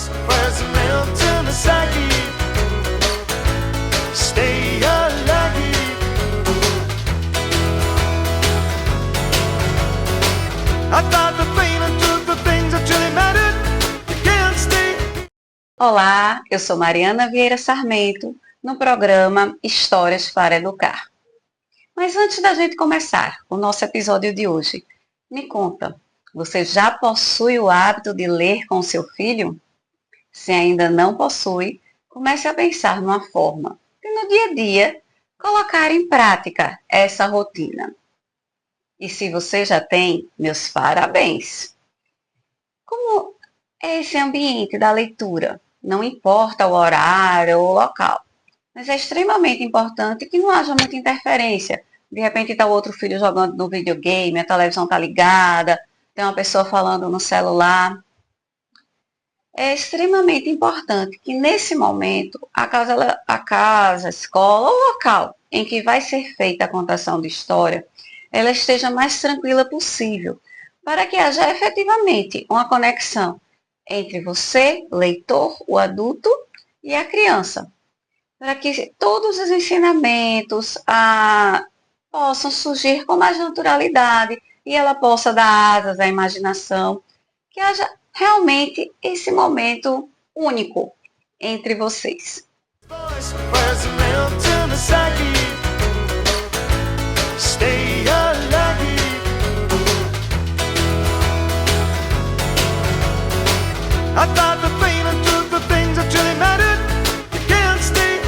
Where's the melt in the psyche? Stay lucky. I thought the pain and took the things that truly mattered. You can't stay. Olá, eu sou Mariana Vieira Sarmento, no programa Histórias para Educar. Mas antes da gente começar o nosso episódio de hoje, me conta, você já possui o hábito de ler com seu filho? Se ainda não possui, comece a pensar numa forma de, no dia a dia, colocar em prática essa rotina. E se você já tem, meus parabéns! Como é esse ambiente da leitura? Não importa o horário ou o local, mas é extremamente importante que não haja muita interferência. De repente está o outro filho jogando no videogame, a televisão está ligada, tem uma pessoa falando no celular. É extremamente importante que nesse momento a casa, a escola, o local em que vai ser feita a contação de história, ela esteja mais tranquila possível, para que haja efetivamente uma conexão entre você, leitor, o adulto e a criança, para que todos os ensinamentos possam surgir com mais naturalidade e ela possa dar asas à imaginação, que haja realmente esse momento único entre vocês. Where's the melt in the psyche? Stay lucky. I thought the pain and took the things that truly mattered. You can't stay.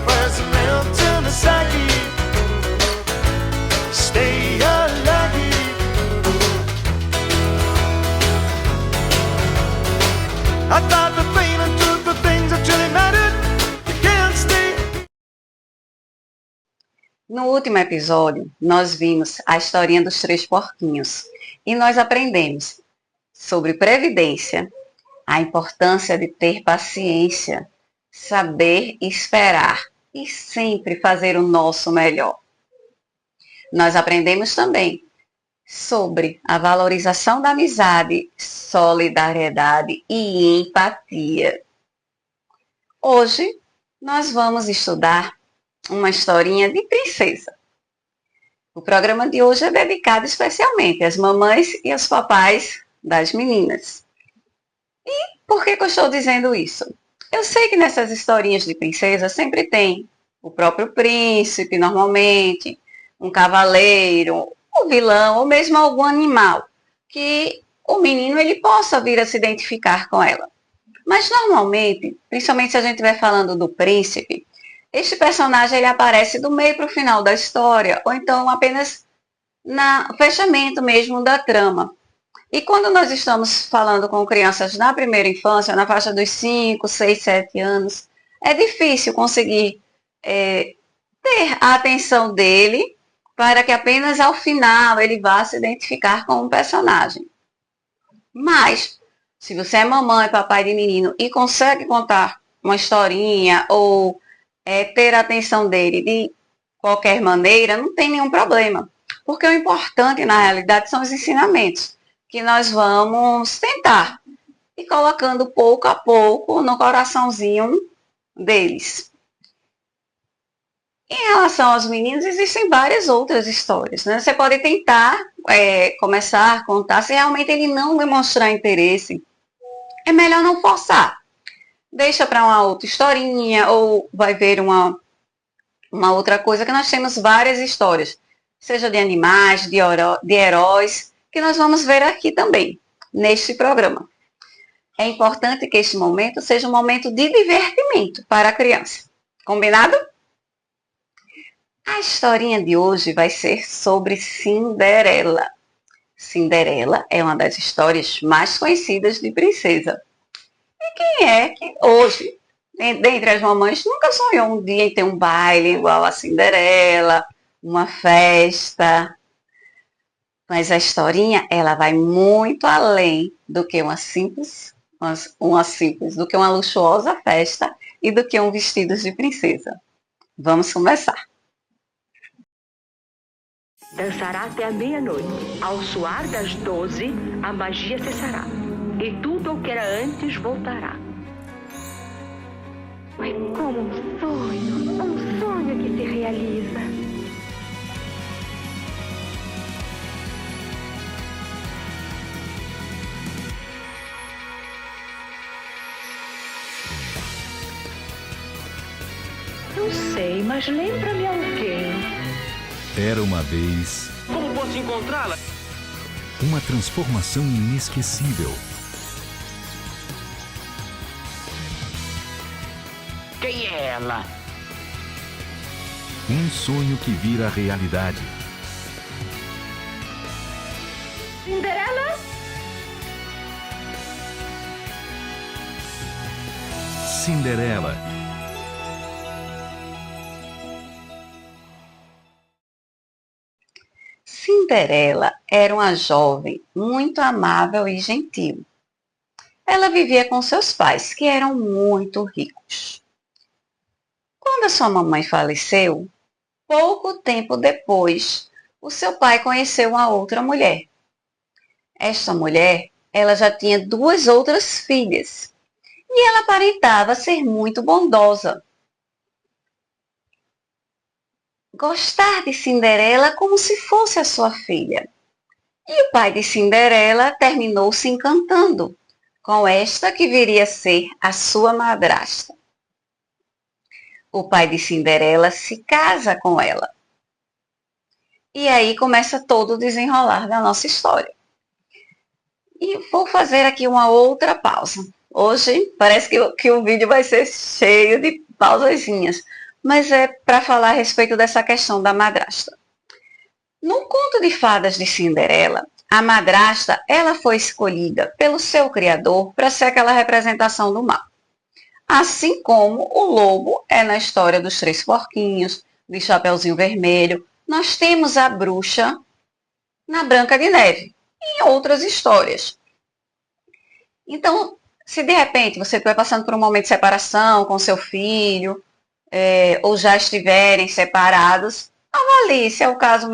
Where's the melt in the psyche? Stay lucky. I thought the pain and took the things that truly mattered. You can't stay. No último episódio, nós vimos a historinha dos 3 porquinhos e nós aprendemos sobre previdência, a importância de ter paciência, saber esperar e sempre fazer o nosso melhor. Nós aprendemos também sobre a valorização da amizade, solidariedade e empatia. Hoje, nós vamos estudar uma historinha de princesa. O programa de hoje é dedicado especialmente às mamães e aos papais das meninas. E por que eu estou dizendo isso? Eu sei que nessas historinhas de princesa sempre tem o próprio príncipe, normalmente, um cavaleiro, um vilão, ou mesmo algum animal, que o menino ele possa vir a se identificar com ela. Mas normalmente, principalmente se a gente estiver falando do príncipe, este personagem ele aparece do meio para o final da história, ou então apenas no fechamento mesmo da trama. E quando nós estamos falando com crianças na primeira infância, na faixa dos 5, 6, 7 anos, é difícil conseguir ter a atenção dele para que apenas ao final ele vá se identificar com um personagem. Mas, se você é mamãe, papai de menino e consegue contar uma historinha ou ter a atenção dele de qualquer maneira, não tem nenhum problema. Porque o importante, na realidade, são os ensinamentos que nós vamos tentar ir colocando pouco a pouco no coraçãozinho deles. Em relação aos meninos, existem várias outras histórias, né? Você pode tentar começar a contar, se realmente ele não demonstrar interesse, é melhor não forçar. Deixa para uma outra historinha, ou vai ver uma outra coisa, que nós temos várias histórias, seja de animais, de heróis, que nós vamos ver aqui também, neste programa. É importante que este momento seja um momento de divertimento para a criança. Combinado? A historinha de hoje vai ser sobre Cinderela. Cinderela é uma das histórias mais conhecidas de princesa. E quem é que hoje dentre as mamães, nunca sonhou um dia em ter um baile igual a Cinderela, uma festa. Mas a historinha, ela vai muito além do que do que uma luxuosa festa e do que um vestido de princesa. Vamos começar. Dançará até a meia-noite. Ao soar das 12, a magia cessará. E tudo o que era antes voltará. É como um sonho que se realiza. Não sei, mas lembra-me alguém. Era uma vez Como posso encontrá-la? uma transformação inesquecível. Quem é ela? Um sonho que vira realidade. Cinderela? Cinderela. Cinderela era uma jovem muito amável e gentil. Ela vivia com seus pais, que eram muito ricos. Quando a sua mamãe faleceu, pouco tempo depois, o seu pai conheceu uma outra mulher. Esta mulher, ela já tinha 2 outras filhas e ela aparentava ser muito bondosa. Gostar de Cinderela como se fosse a sua filha. E o pai de Cinderela terminou se encantando com esta que viria a ser a sua madrasta. O pai de Cinderela se casa com ela. E aí começa todo o desenrolar da nossa história. E vou fazer aqui uma outra pausa. Hoje parece que o vídeo vai ser cheio de pausazinhas, mas é para falar a respeito dessa questão da madrasta. No conto de fadas de Cinderela, a madrasta ela foi escolhida pelo seu criador para ser aquela representação do mal. Assim como o lobo é na história dos 3 porquinhos, de Chapeuzinho Vermelho, nós temos a bruxa na Branca de Neve e em outras histórias. Então, se de repente você estiver passando por um momento de separação com seu filho, ou já estiverem separados, avalie se é o caso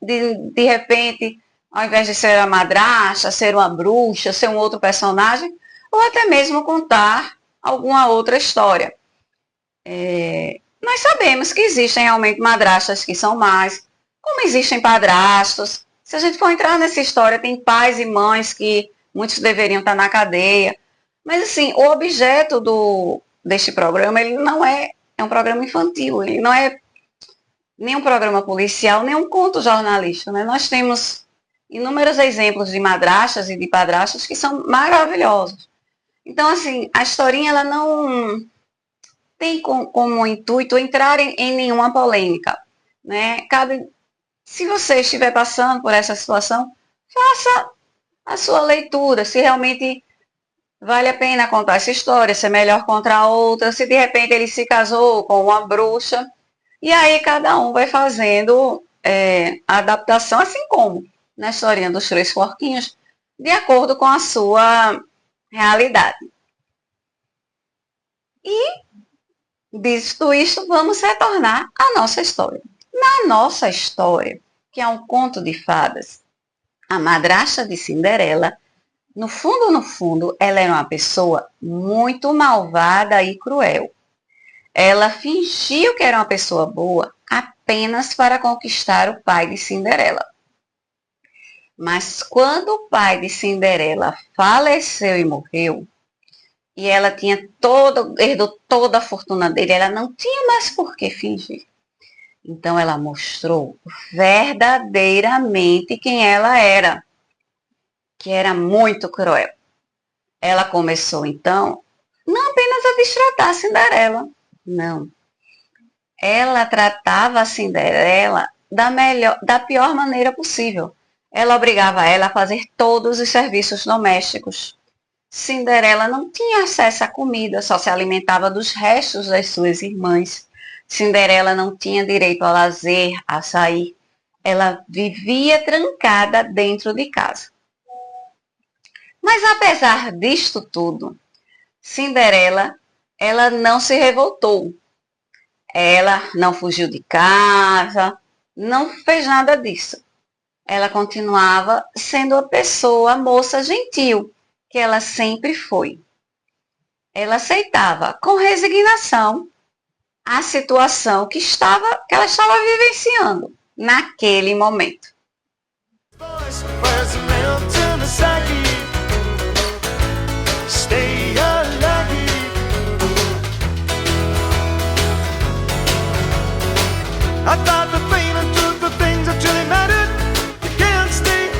de repente, ao invés de ser a madrasta, ser uma bruxa, ser um outro personagem, ou até mesmo contar alguma outra história. Nós sabemos que existem realmente madrastas que são más, como existem padrastos. Se a gente for entrar nessa história, tem pais e mães que muitos deveriam estar na cadeia. Mas assim, o objeto deste programa, ele não é um programa infantil, ele não é nem um programa policial, nem um conto jornalístico, né? Nós temos inúmeros exemplos de madrastas e de padrastos que são maravilhosos. Então, assim, a historinha ela não tem como intuito entrar em nenhuma polêmica, né? Se você estiver passando por essa situação, faça a sua leitura, se realmente vale a pena contar essa história, se é melhor contar outra, se de repente ele se casou com uma bruxa, e aí cada um vai fazendo a adaptação, assim como na historinha dos 3 porquinhos, de acordo com a sua realidade. E, visto isto, vamos retornar à nossa história. Na nossa história, que é um conto de fadas, a madrasta de Cinderela, no fundo, ela era uma pessoa muito malvada e cruel. Ela fingiu que era uma pessoa boa apenas para conquistar o pai de Cinderela. Mas quando o pai de Cinderela faleceu e morreu, e ela herdou toda a fortuna dele, ela não tinha mais por que fingir. Então ela mostrou verdadeiramente quem ela era, que era muito cruel. Ela começou então não apenas a destratar a Cinderela, não. Ela tratava a Cinderela da pior maneira possível. Ela obrigava ela a fazer todos os serviços domésticos. Cinderela não tinha acesso à comida, só se alimentava dos restos das suas irmãs. Cinderela não tinha direito a lazer, a sair. Ela vivia trancada dentro de casa. Mas apesar disto tudo, Cinderela, ela não se revoltou. Ela não fugiu de casa, não fez nada disso. Ela continuava sendo a moça gentil que ela sempre foi. Ela aceitava com resignação a situação que ela estava vivenciando naquele momento. Voice wears a melt in the psyche. Stay unlucky. I thought the pain and took the things that really mattered. You can't stay.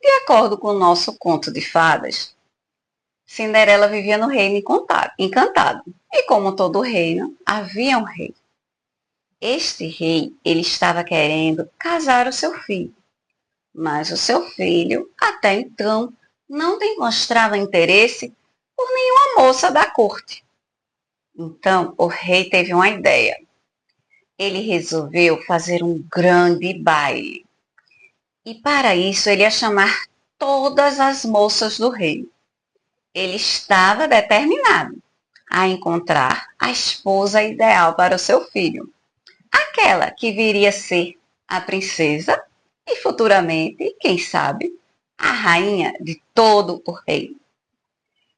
De acordo com o nosso conto de fadas, Cinderela vivia no reino encantado. E como todo reino, havia um rei. Este rei, ele estava querendo casar o seu filho. Mas o seu filho, até então, não demonstrava interesse por nenhuma moça da corte. Então, o rei teve uma ideia. Ele resolveu fazer um grande baile. E para isso ele ia chamar todas as moças do reino. Ele estava determinado a encontrar a esposa ideal para o seu filho. Aquela que viria a ser a princesa e futuramente, quem sabe, a rainha de todo o reino.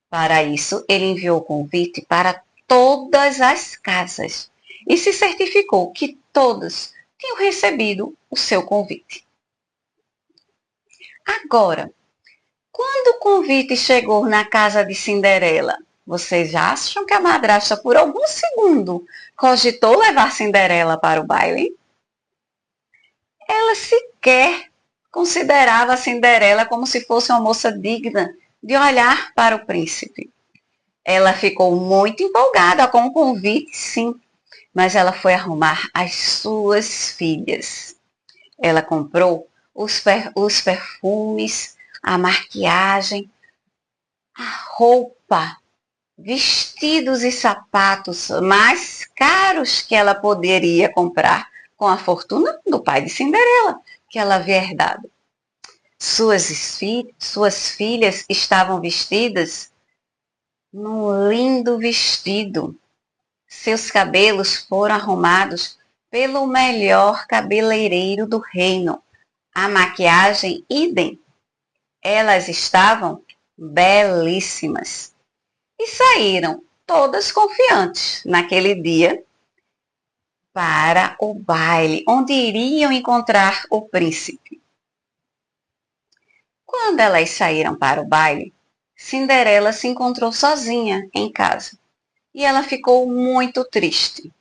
Para isso, ele enviou o convite para todas as casas e se certificou que todas tinham recebido o seu convite. Agora, quando o convite chegou na casa de Cinderela, vocês acham que a madrasta, por algum segundo, cogitou levar Cinderela para o baile? Ela sequer considerava Cinderela como se fosse uma moça digna de olhar para o príncipe. Ela ficou muito empolgada com o convite, sim, mas ela foi arrumar as suas filhas. Ela comprou os perfumes, a maquiagem, a roupa, vestidos e sapatos mais caros que ela poderia comprar com a fortuna do pai de Cinderela, que ela havia herdado. Suas filhas estavam vestidas num lindo vestido. Seus cabelos foram arrumados pelo melhor cabeleireiro do reino. A maquiagem, idem. Elas estavam belíssimas. E saíram todas confiantes naquele dia para o baile, onde iriam encontrar o príncipe. Quando elas saíram para o baile, Cinderela se encontrou sozinha em casa. E ela ficou muito triste.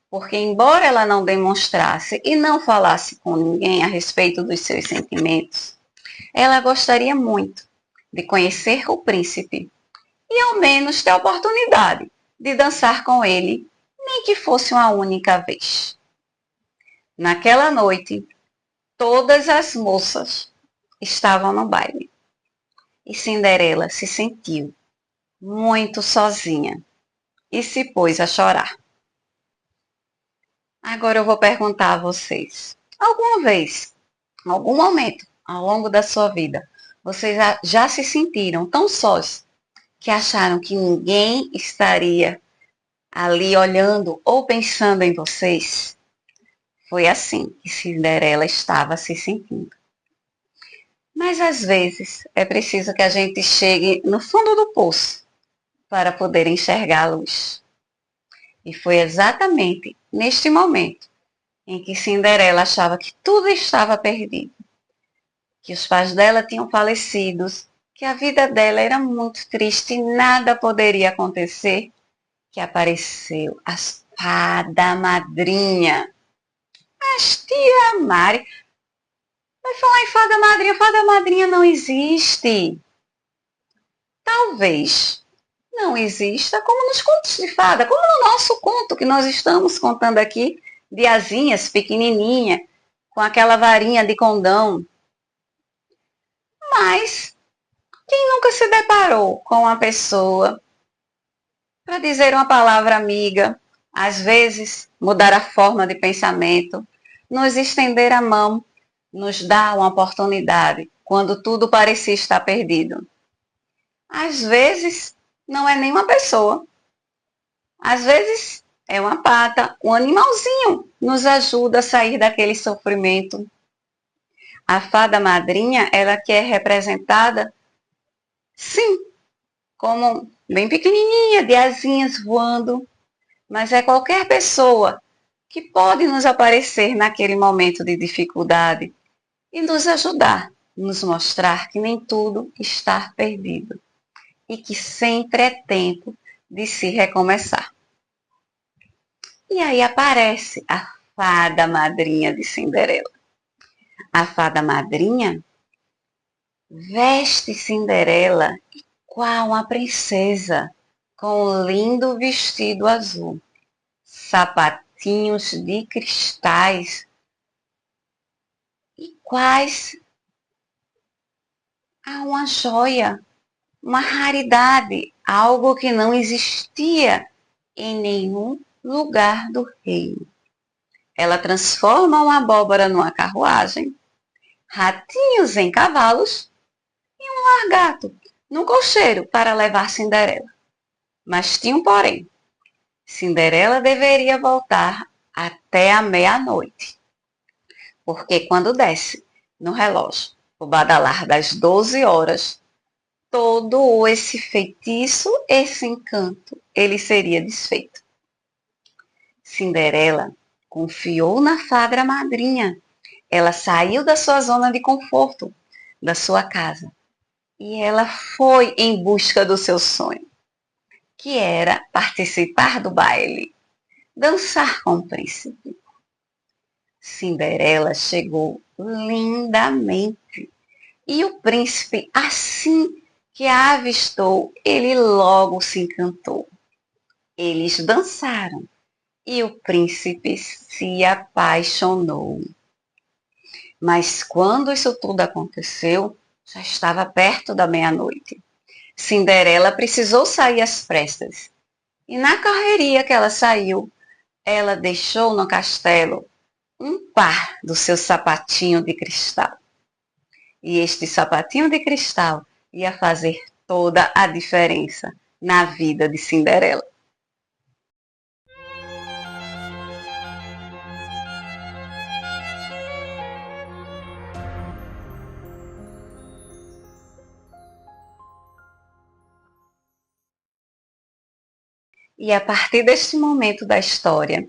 Porque, embora ela não demonstrasse e não falasse com ninguém a respeito dos seus sentimentos, ela gostaria muito de conhecer o príncipe e, ao menos, ter a oportunidade de dançar com ele, nem que fosse uma única vez. Naquela noite, todas as moças estavam no baile e Cinderela se sentiu muito sozinha e se pôs a chorar. Agora eu vou perguntar a vocês, alguma vez, em algum momento, ao longo da sua vida, vocês já se sentiram tão sós que acharam que ninguém estaria ali olhando ou pensando em vocês? Foi assim que Cinderela estava se sentindo. Mas às vezes é preciso que a gente chegue no fundo do poço para poder enxergar a luz. E foi exatamente neste momento em que Cinderela achava que tudo estava perdido, que os pais dela tinham falecido, que a vida dela era muito triste e nada poderia acontecer, que apareceu a fada madrinha, a tia Mari. Vai falar em fada madrinha não existe. Talvez não exista como nos contos de fada, como no nosso conto que nós estamos contando aqui, de asinhas pequenininha, com aquela varinha de condão. Mas quem nunca se deparou com uma pessoa para dizer uma palavra amiga, às vezes mudar a forma de pensamento, nos estender a mão, nos dar uma oportunidade quando tudo parecia estar perdido? Às vezes não é nenhuma pessoa, às vezes é uma pata, um animalzinho nos ajuda a sair daquele sofrimento. A fada madrinha, ela que é representada, sim, como bem pequenininha, de asinhas voando, mas é qualquer pessoa que pode nos aparecer naquele momento de dificuldade e nos ajudar, nos mostrar que nem tudo está perdido e que sempre é tempo de se recomeçar. E aí aparece a fada madrinha de Cinderela. A fada madrinha veste Cinderela igual uma princesa, com um lindo vestido azul, sapatinhos de cristais, iguais a uma joia, uma raridade, algo que não existia em nenhum lugar do reino. Ela transforma uma abóbora numa carruagem, ratinhos em cavalos e um largato num cocheiro para levar Cinderela. Mas tinha um porém. Cinderela deveria voltar até a meia-noite, porque quando desce no relógio o badalar das 12 horas, todo esse feitiço, esse encanto, ele seria desfeito. Cinderela confiou na fada madrinha. Ela saiu da sua zona de conforto, da sua casa, e ela foi em busca do seu sonho, que era participar do baile, dançar com o príncipe. Cinderela chegou lindamente, e o príncipe, assim que a avistou, ele logo se encantou. Eles dançaram e o príncipe se apaixonou. Mas quando isso tudo aconteceu, já estava perto da meia-noite. Cinderela precisou sair às pressas. E na correria que ela saiu, ela deixou no castelo um par do seu sapatinho de cristal. E este sapatinho de cristal ia fazer toda a diferença na vida de Cinderela. E a partir deste momento da história,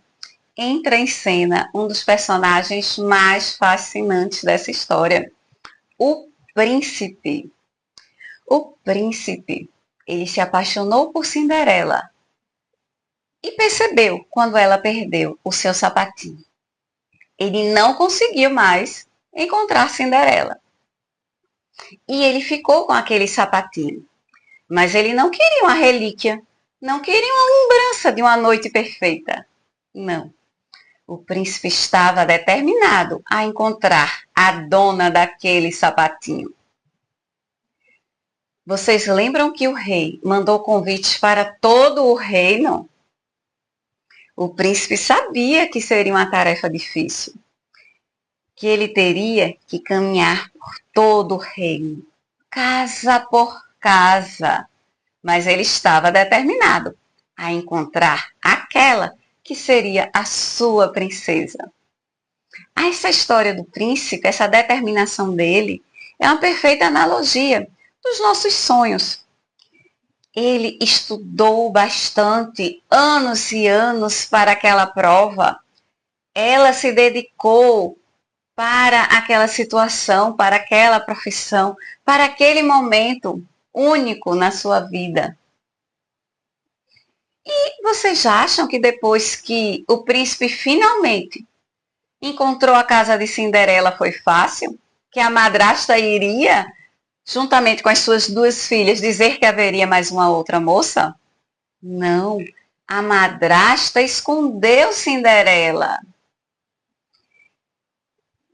entra em cena um dos personagens mais fascinantes dessa história, o príncipe. O príncipe, ele se apaixonou por Cinderela e percebeu quando ela perdeu o seu sapatinho. Ele não conseguiu mais encontrar Cinderela. E ele ficou com aquele sapatinho. Mas ele não queria uma relíquia, não queria uma lembrança de uma noite perfeita. Não. O príncipe estava determinado a encontrar a dona daquele sapatinho. Vocês lembram que o rei mandou convites para todo o reino? O príncipe sabia que seria uma tarefa difícil, que ele teria que caminhar por todo o reino, casa por casa, mas ele estava determinado a encontrar aquela que seria a sua princesa. Essa história do príncipe, essa determinação dele, é uma perfeita analogia dos nossos sonhos. Ele estudou bastante, anos e anos para aquela prova. Ela se dedicou para aquela situação, para aquela profissão, para aquele momento único na sua vida. E vocês acham que depois que o príncipe finalmente encontrou a casa de Cinderela foi fácil? que a madrasta iria, juntamente com as suas duas filhas, dizer que haveria mais uma outra moça? Não, a madrasta escondeu Cinderela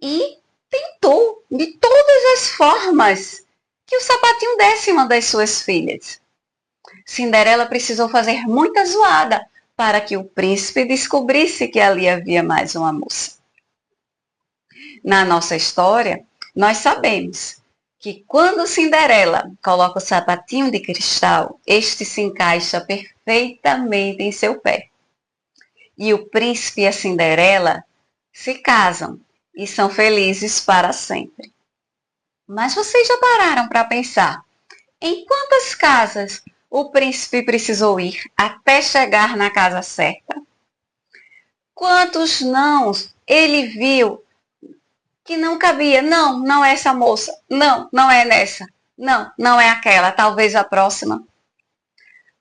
e tentou de todas as formas que o sapatinho desse uma das suas filhas. Cinderela precisou fazer muita zoada para que o príncipe descobrisse que ali havia mais uma moça. Na nossa história, nós sabemos que quando Cinderela coloca o sapatinho de cristal, este se encaixa perfeitamente em seu pé. E o príncipe e a Cinderela se casam e são felizes para sempre. Mas vocês já pararam para pensar em quantas casas o príncipe precisou ir até chegar na casa certa? Quantos nãos ele viu que não cabia? Não, não é essa moça. Não, não é nessa. Não, não é aquela. Talvez a próxima.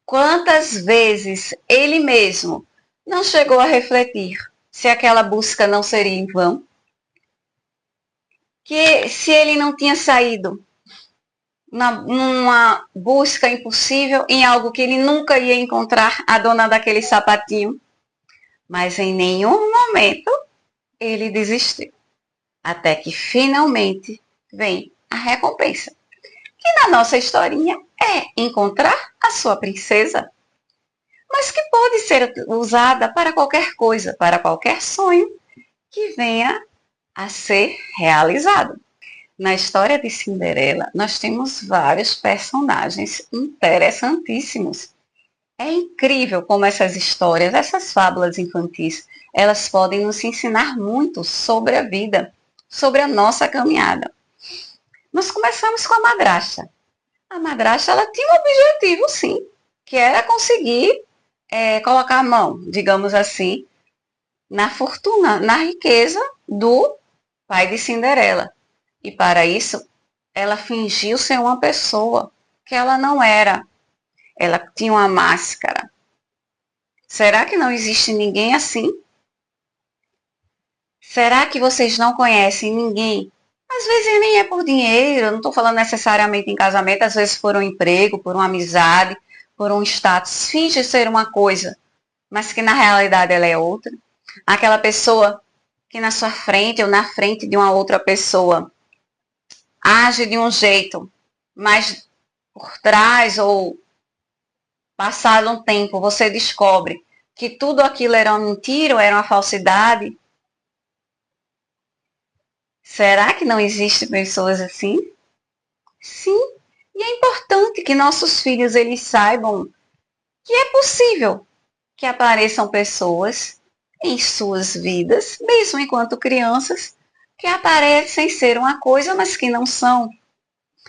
Quantas vezes ele mesmo não chegou a refletir se aquela busca não seria em vão? Que se ele não tinha saído numa busca impossível em algo que ele nunca ia encontrar a dona daquele sapatinho, mas em nenhum momento ele desistiu, até que finalmente vem a recompensa, que na nossa historinha é encontrar a sua princesa, mas que pode ser usada para qualquer coisa, para qualquer sonho que venha a ser realizado. Na história de Cinderela, nós temos vários personagens interessantíssimos. É incrível como essas histórias, essas fábulas infantis, elas podem nos ensinar muito sobre a vida, sobre a nossa caminhada. Nós começamos com a madrasta. A madrasta, ela tinha um objetivo, sim, que era conseguir colocar a mão, digamos assim, na fortuna, na riqueza do pai de Cinderela. E para isso, ela fingiu ser uma pessoa que ela não era. Ela tinha uma máscara. Será que não existe ninguém assim? Será que vocês não conhecem ninguém? Às vezes nem é por dinheiro, não estou falando necessariamente em casamento, às vezes por um emprego, por uma amizade, por um status. Finge ser uma coisa, mas que na realidade ela é outra. Aquela pessoa que na sua frente ou na frente de uma outra pessoa age de um jeito, mas por trás ou passado um tempo você descobre que tudo aquilo era uma mentira ou era uma falsidade. Será que não existem pessoas assim? Sim, e é importante que nossos filhos eles saibam que é possível que apareçam pessoas em suas vidas, mesmo enquanto crianças, que aparecem ser uma coisa, mas que não são,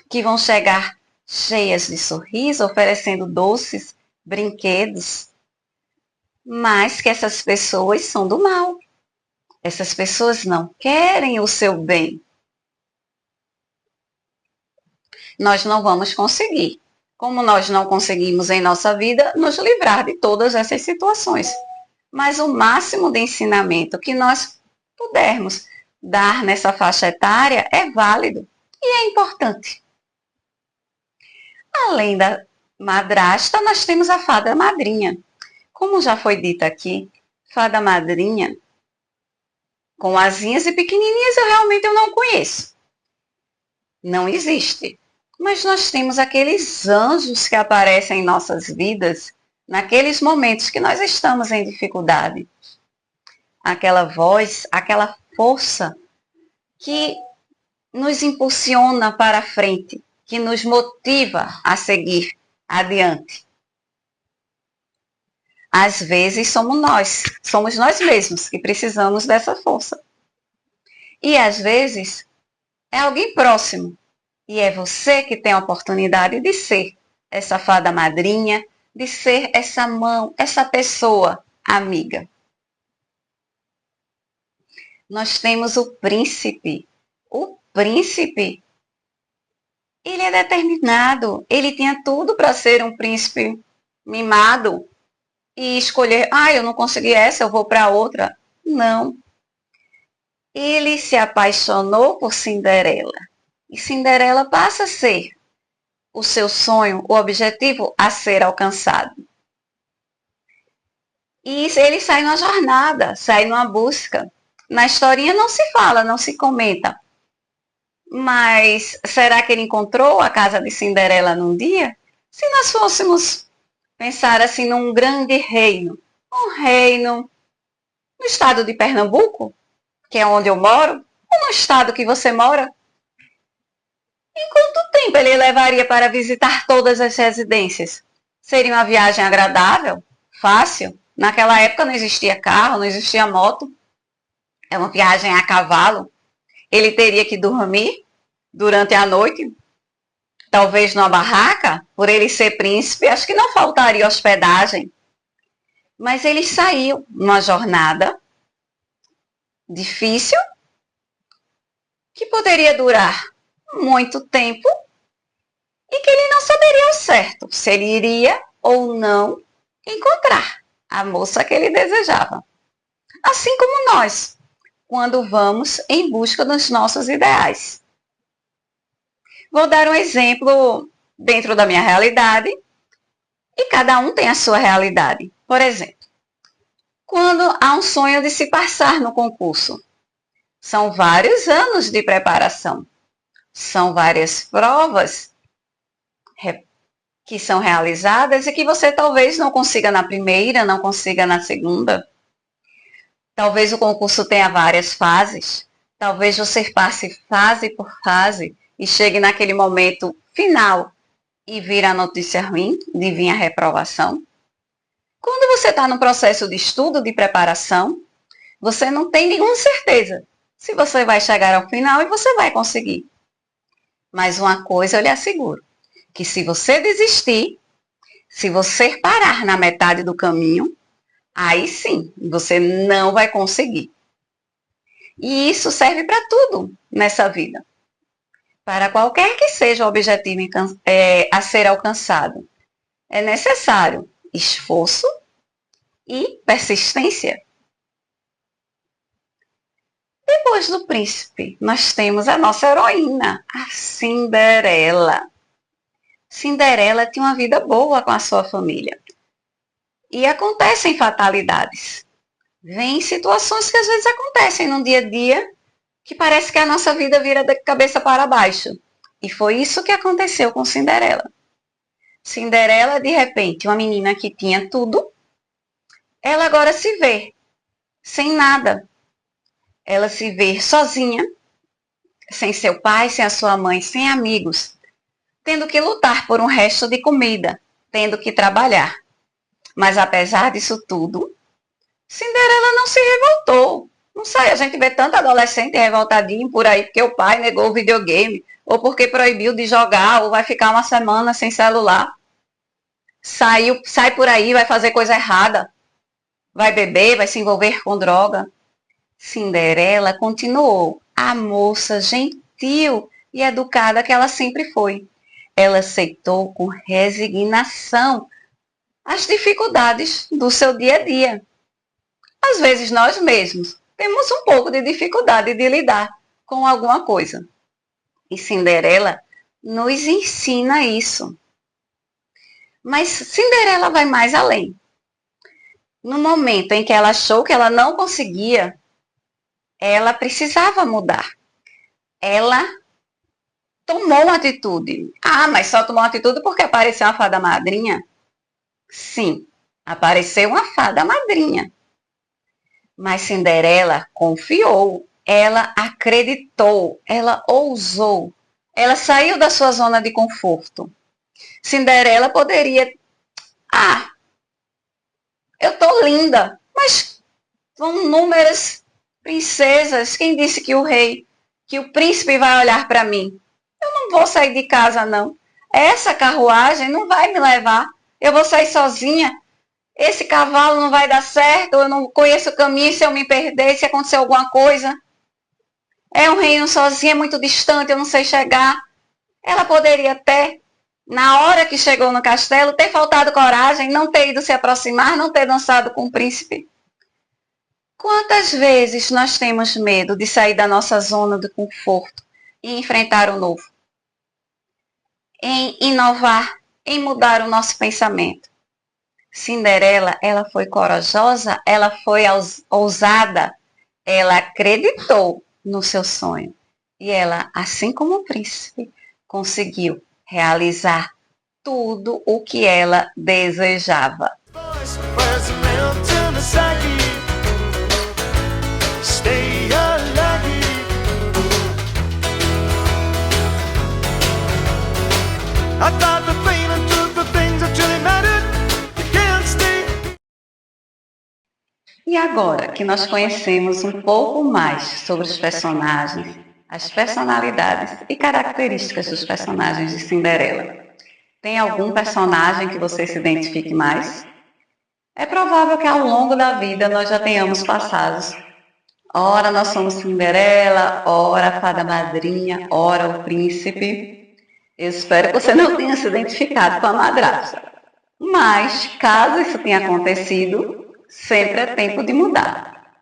que vão chegar cheias de sorriso, oferecendo doces, brinquedos, mas que essas pessoas são do mal. Essas pessoas não querem o seu bem. Nós não vamos conseguir, como nós não conseguimos em nossa vida, nos livrar de todas essas situações. Mas o máximo de ensinamento que nós pudermos dar nessa faixa etária é válido e é importante. Além da madrasta, nós temos a fada madrinha. Como já foi dito aqui, fada madrinha com asinhas e pequenininhas eu não conheço. Não existe. Mas nós temos aqueles anjos que aparecem em nossas vidas naqueles momentos que nós estamos em dificuldade. Aquela voz, aquela força que nos impulsiona para frente, que nos motiva a seguir adiante. Às vezes somos nós mesmos que precisamos dessa força. E às vezes é alguém próximo. E é você que tem a oportunidade de ser essa fada madrinha, de ser essa mão, essa pessoa amiga. Nós temos o príncipe. O príncipe, ele é determinado. Ele tinha tudo para ser um príncipe mimado e escolher, eu não consegui essa, eu vou para outra. Não. Ele se apaixonou por Cinderela. E Cinderela passa a ser o seu sonho, o objetivo a ser alcançado. E ele sai numa jornada, sai numa busca. Na historinha não se fala, não se comenta. Mas será que ele encontrou a casa de Cinderela num dia? Se nós fôssemos pensar assim num grande reino, um reino no estado de Pernambuco, que é onde eu moro, ou no estado que você mora, em quanto tempo ele levaria para visitar todas as residências? Seria uma viagem agradável? Fácil? Naquela época não existia carro, não existia moto. É uma viagem a cavalo. Ele teria que dormir durante a noite, talvez numa barraca, por ele ser príncipe, acho que não faltaria hospedagem. Mas ele saiu numa jornada difícil, que poderia durar muito tempo, e que ele não saberia ao certo se ele iria ou não encontrar a moça que ele desejava. Assim como nós, quando vamos em busca dos nossos ideais. Vou dar um exemplo dentro da minha realidade, e cada um tem a sua realidade. Por exemplo, quando há um sonho de se passar no concurso, são vários anos de preparação, são várias provas que são realizadas e que você talvez não consiga na primeira, não consiga na segunda. Talvez o concurso tenha várias fases, talvez você passe fase por fase e chegue naquele momento final e vira a notícia ruim de vir a reprovação. Quando você está no processo de estudo, de preparação, você não tem nenhuma certeza se você vai chegar ao final e você vai conseguir. Mas uma coisa eu lhe asseguro, que se você desistir, se você parar na metade do caminho, aí sim, você não vai conseguir. E isso serve para tudo nessa vida. Para qualquer que seja o objetivo a ser alcançado, é necessário esforço e persistência. Depois do príncipe, nós temos a nossa heroína, a Cinderela. Cinderela tinha uma vida boa com a sua família. E acontecem fatalidades. Vêm situações que às vezes acontecem no dia a dia, que parece que a nossa vida vira da cabeça para baixo. E foi isso que aconteceu com Cinderela. Cinderela, de repente, uma menina que tinha tudo, ela agora se vê sem nada. Ela se vê sozinha, sem seu pai, sem a sua mãe, sem amigos, tendo que lutar por um resto de comida, tendo que trabalhar. Mas apesar disso tudo, Cinderela não se revoltou. Não sei, a gente vê tanto adolescente revoltadinho por aí porque o pai negou o videogame, ou porque proibiu de jogar, ou vai ficar uma semana sem celular. Sai por aí, vai fazer coisa errada, vai beber, vai se envolver com droga. Cinderela continuou a moça gentil e educada que ela sempre foi. Ela aceitou com resignação as dificuldades do seu dia a dia. Às vezes nós mesmos temos um pouco de dificuldade de lidar com alguma coisa. E Cinderela nos ensina isso. Mas Cinderela vai mais além. No momento em que ela achou que ela não conseguia, ela precisava mudar. Ela tomou uma atitude. Ah, mas só tomou uma atitude porque apareceu uma fada madrinha? Sim, apareceu uma fada madrinha. Mas Cinderela confiou, ela acreditou, ela ousou, ela saiu da sua zona de conforto. Cinderela poderia, eu tô linda, mas são inúmeras princesas, quem disse que o príncipe vai olhar para mim? Eu não vou sair de casa não, essa carruagem não vai me levar, eu vou sair sozinha. Esse cavalo não vai dar certo, eu não conheço o caminho, se eu me perder, se acontecer alguma coisa. É um reino sozinho, é muito distante, eu não sei chegar. Ela poderia até, na hora que chegou no castelo, ter faltado coragem, não ter ido se aproximar, não ter dançado com o príncipe. Quantas vezes nós temos medo de sair da nossa zona de conforto e enfrentar o novo? Em inovar, em mudar o nosso pensamento. Cinderela, ela foi corajosa, ela foi ousada, ela acreditou no seu sonho. E ela, assim como o príncipe, conseguiu realizar tudo o que ela desejava. Voice wears a mountain of Saki. Stay lucky. I thought the pain and truth, the things that really mattered, you can't stay. E agora que nós conhecemos um pouco mais sobre os personagens, as personalidades e características dos personagens de Cinderela, tem algum personagem que você se identifique mais? É provável que ao longo da vida nós já tenhamos passados. Ora nós somos Cinderela, ora a fada madrinha, ora o príncipe. Eu espero que você não tenha se identificado com a madrasta. Mas, caso isso tenha acontecido, sempre é tempo de mudar.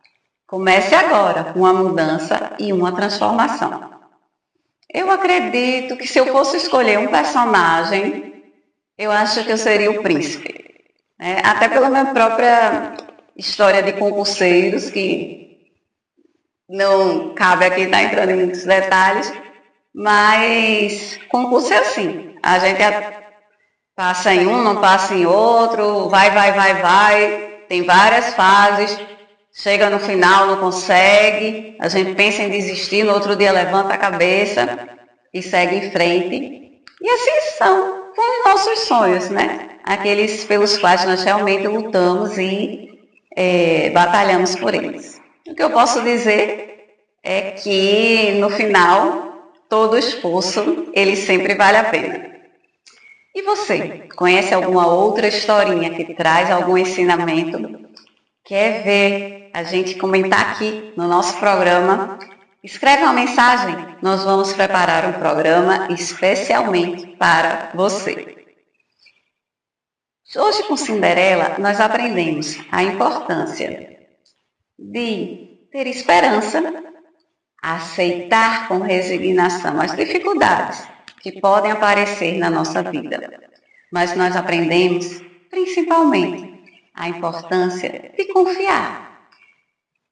Comece agora com uma mudança e uma transformação. Eu acredito que se eu fosse escolher um personagem, eu acho que eu seria o príncipe. Até pela minha própria história de concurseiros, que não cabe aqui estar entrando em muitos detalhes, mas concurso é assim, a gente passa em um, não passa em outro, vai, tem várias fases, chega no final, não consegue, a gente pensa em desistir, no outro dia levanta a cabeça e segue em frente. E assim são com os nossos sonhos, né? Aqueles pelos quais nós realmente lutamos e batalhamos por eles. O que eu posso dizer é que no final, todo esforço, ele sempre vale a pena. E você, conhece alguma outra historinha que traz algum ensinamento? Quer ver a gente comentar aqui no nosso programa? Escreve uma mensagem, nós vamos preparar um programa especialmente para você. Hoje com Cinderela nós aprendemos a importância de ter esperança, aceitar com resignação as dificuldades que podem aparecer na nossa vida. Mas nós aprendemos principalmente a importância de confiar,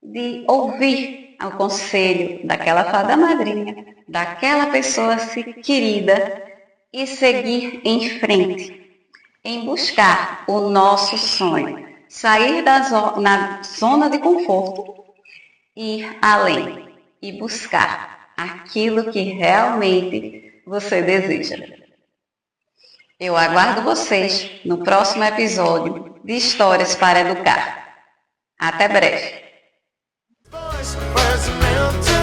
de ouvir o conselho daquela fada madrinha, daquela pessoa querida e seguir em frente, em buscar o nosso sonho, sair da zona de conforto, ir além e buscar aquilo que realmente você deseja. Eu aguardo vocês no próximo episódio de Histórias para Educar. Até breve! Voice wears a mountain